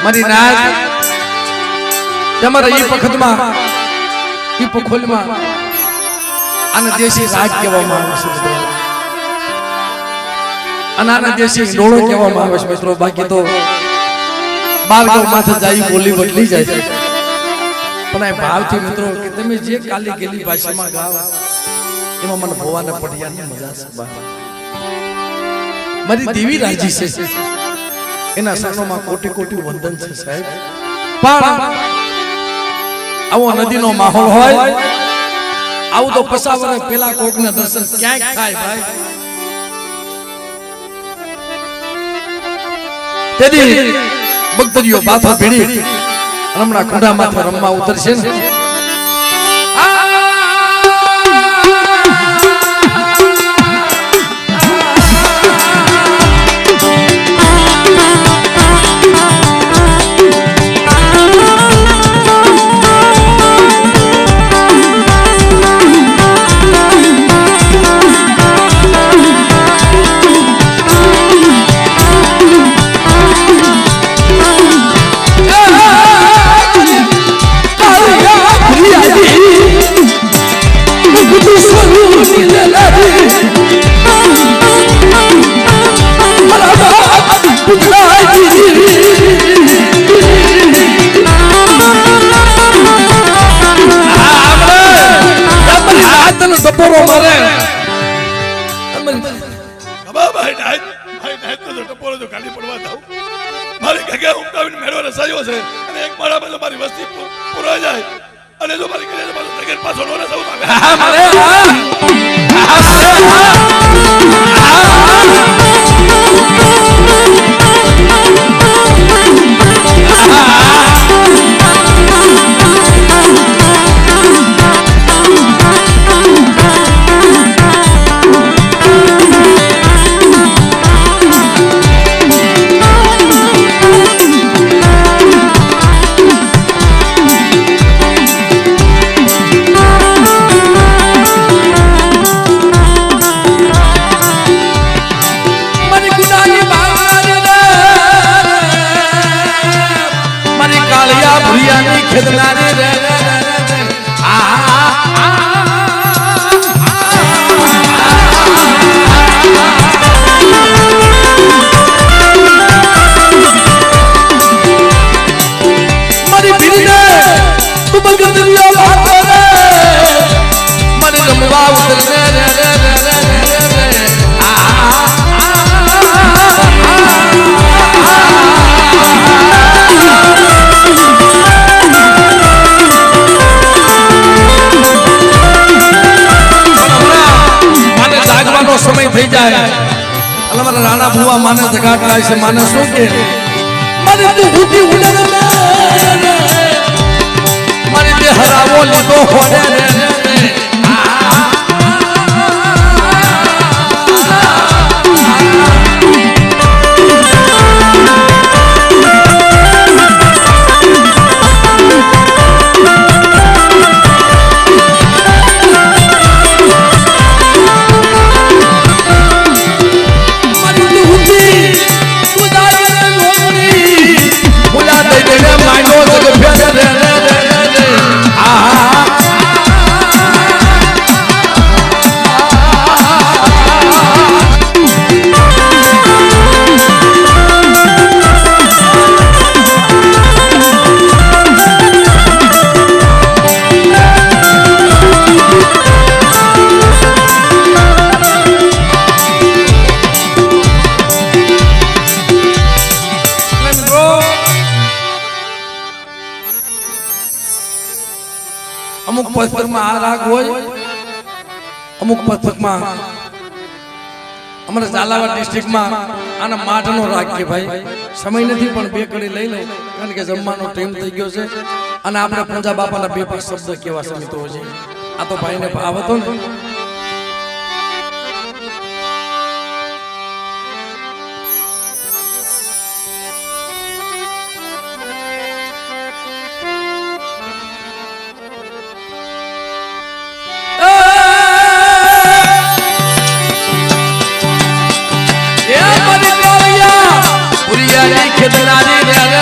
મારી નાથ તમારા ઈ વખતમાં ઈ પખોલમાં આને દેશી રાજ કહેવામાં આવે છે અને આને દેશી ડોળો કહેવામાં આવે છે મિત્રો બાકી તો બારગાવ માથે જાય બોલી બદલી જાય છે પણ આ ભાવથી મિત્રો કે તમે જે કાલી ગેલી ભાષામાં ગાવ એમાં મને ભોવાને પઢિયાની મજા છે મારી દેવી રાજી છે એના શરણોમાં કોટી કોટી વંદન છે સાહેબ પણ આવો નદીનો માહોલ હોય આવું તો પસાવરે પેલા કોકના દર્શન ક્યાંક થાય ભાઈ તેથી ભક્તજીઓ બાથા ભીડી હમણાં ખુડા માથે રમવા ઉતરશે ને રાણા ભુવા માને જગાટ લાય છે માને શું કે મારી તું ઉઠી ઉડે મારી તે હરાવો લીધો હોને રે અમુક પથકમાં આ રાગ હોય અમુક પથકમાં અમારા ઝાલાવાડ ડિસ્ટ્રિક્ટમાં આના માઠનો રાગ કે ભાઈ સમય નથી પણ બે કડી લઈ લે કારણ કે જમવાનો ટાઈમ થઈ ગયો છે અને આપણે પૂંજા બાપાના બે પાંચ શબ્દ કેવા સમિતો છે આ તો ભાઈને ભાવ હતો ને ખેતનારી